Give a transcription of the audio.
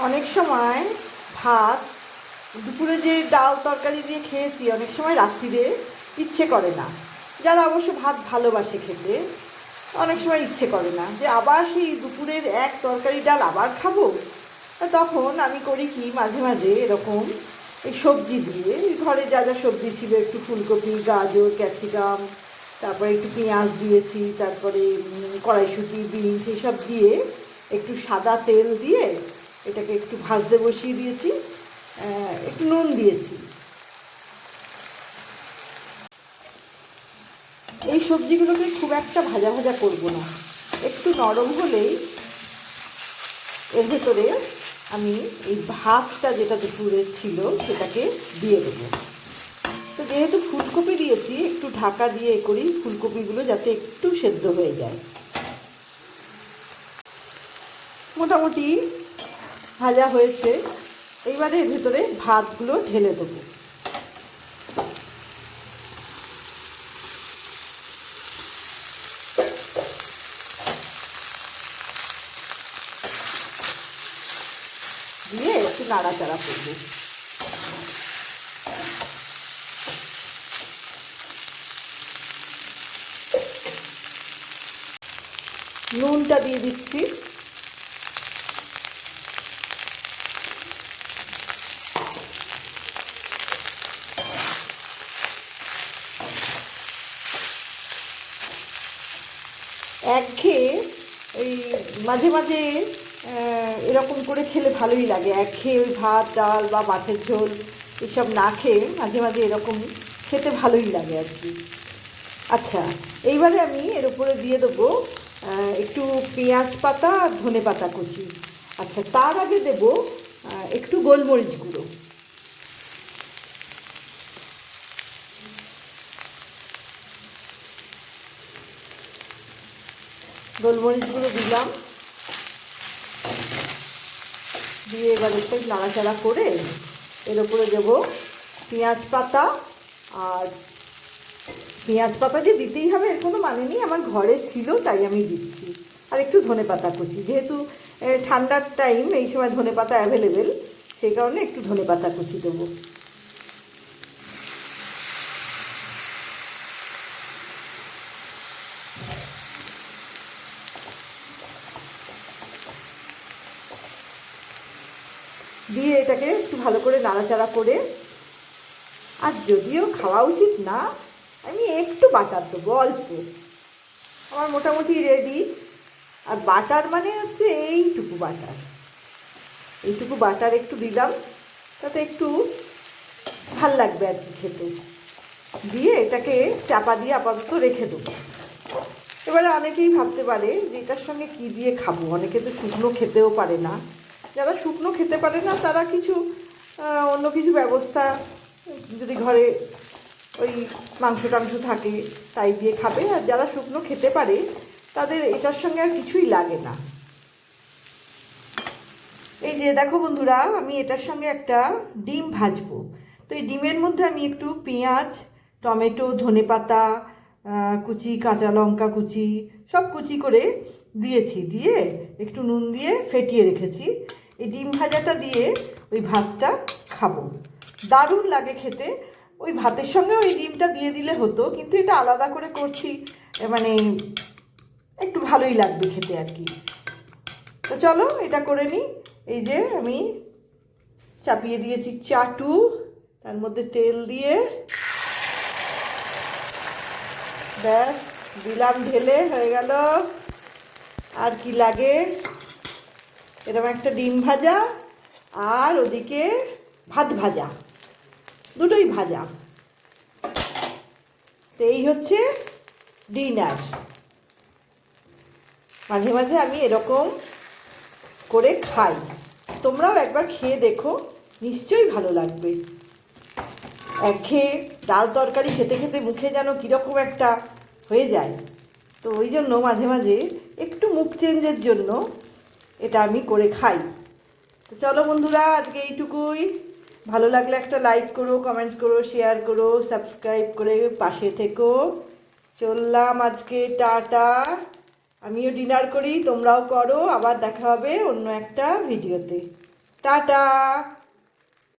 অনেক সময় ভাত দুপুরে যে ডাল তরকারি দিয়ে খেয়েছি, অনেক সময় রাত্রিরে ইচ্ছে করে না। যারা অবশ্য ভাত ভালোবাসে খেতে, অনেক সময় ইচ্ছে করে না যে আবার সেই দুপুরের এক তরকারি ডাল আবার খাবো। তখন আমি করি কি, মাঝে মাঝে এরকম এই সবজি দিয়ে, ঘরে যা যা সবজি ছিল, একটু ফুলকপি, গাজর, ক্যাপসিকাম, তারপরে একটু পেঁয়াজ দিয়েছি, তারপরে কড়াইশুঁটি, বিনস এইসব দিয়ে একটু সাদা তেল দিয়ে এটাকে একটু ভাজতে বসিয়ে দিয়েছি। একটু নুন দিয়েছি। এই সবজিগুলোকে খুব একটা ভাজা ভাজা করব না, একটু নরম হলেই এর ভেতরে আমি এই ভাতটা যেটা দুপুরে ছিল সেটাকে দিয়ে দেবো। তো যেহেতু ফুলকপি দিয়েছি, একটু ঢাকা দিয়ে করি ফুলকপিগুলো যাতে একটু সেদ্ধ হয়ে যায়। মোটামুটি ভাজা হয়েছে, এইবারে এর ভেতরে ভাতগুলো ঢেলে দেবো। দিয়ে একটু নাড়াচাড়া করবো। নুনটা দিয়ে দিচ্ছি। একঘেয়ে ওই মাঝে মাঝে এরকম করে খেলে ভালোই লাগে। একঘেয়ে ওই ভাত ডাল বা মাছের ঝোল এসব না খেয়ে মাঝে মাঝে এরকম খেতে ভালোই লাগে আর কি। আচ্ছা, এইবারে আমি এর উপরে দিয়ে দেবো একটু পেঁয়াজ পাতা আর ধনে পাতা কুচি। আচ্ছা, তার আগে দেবো একটু গোলমরিচ গুঁড়ো। গোলমরিচ গুঁড়ো দিলাম, দিয়ে এবার একটু নাড়াচাড়া করে এর উপরে দেবো পেঁয়াজ পাতা। আর পেঁয়াজ পাতা যে দিতেই হবে এর কোনো মানে নেই, আমার ঘরে ছিল তাই আমি দিচ্ছি। আর একটু ধনে পাতা কুচি, যেহেতু ঠান্ডার টাইম, এই সময় ধনে পাতা অ্যাভেলেবেল, সেই কারণে একটু ধনে পাতা কুচি দেবো। দিয়ে এটাকে একটু ভালো করে নাড়াচাড়া করে, আর যদিও খাওয়া উচিত না, আমি একটু বাটার দেবো অল্প। আমার মোটামুটি রেডি। আর বাটার মানে হচ্ছে এইটুকু বাটার, এইটুকু বাটার একটু দিলাম, তাতে একটু ভাল লাগবে আর কি খেতে। দিয়ে এটাকে চাপা দিয়ে আপাতত রেখে দেবো। এবারে অনেকেই ভাবতে পারে যে এটার সঙ্গে কী দিয়ে খাবো, অনেকে তো শুকনো খেতেও পারে না। যারা শুকনো খেতে পারে না তারা কিছু অন্য কিছু ব্যবস্থা, যদি ঘরে ওই মাংস টাংস থাকে তাই দিয়ে খাবে। আর যারা শুকনো খেতে পারে তাদের এটার সঙ্গে আর কিছুই লাগে না। এই যে দেখো বন্ধুরা, আমি এটার সঙ্গে একটা ডিম ভাজবো। তো এই ডিমের মধ্যে আমি একটু পেঁয়াজ, টমেটো, ধনেপাতা কুচি, কাঁচা লঙ্কা কুচি সব কুচি করে দিয়েছি, দিয়ে একটু নুন দিয়ে ফেটিয়ে রেখেছি। এই ডিম ভাজাটা দিয়ে ওই ভাতটা খাবো, দারুণ লাগে খেতে। ওই ভাতের সঙ্গে ওই ডিমটা দিয়ে দিলে হতো, কিন্তু এটা আলাদা করে করছি, মানে একটু ভালোই লাগবে খেতে আর কি। তো চলো এটা করে নিই। এই যে আমি চাপিয়ে দিয়েছি চাটু, তার মধ্যে তেল দিয়ে ব্যাস দিলাম, ঢেলে হয়ে গেল। আর কি লাগে, এরকম একটা ডিম ভাজা আর ওদিকে ভাত ভাজা, দুটোই ভাজা। তো এই হচ্ছে ডিনার। মাঝে মাঝে আমি এরকম করে খাই, তোমরাও একবার খেয়ে দেখো, নিশ্চয়ই ভালো লাগবে। একঘেয়ে ডাল তরকারি খেতে খেতে মুখে যেন কীরকম একটা হয়ে যায়। তো ওই জন্য মাঝে মাঝে একটু মুখ চেঞ্জের জন্য এটা আমি করে খাই। তো চলো বন্ধুরা, আজকে এইটুকুই। ভালো লাগলে একটা লাইক করো, কমেন্টস করো, শেয়ার করো, সাবস্ক্রাইব করে পাশে থেকো। চললাম আজকে, টাটা। আমিও ডিনার করি, তোমরাও করো। আবার দেখা হবে অন্য একটা ভিডিওতে। টাটা।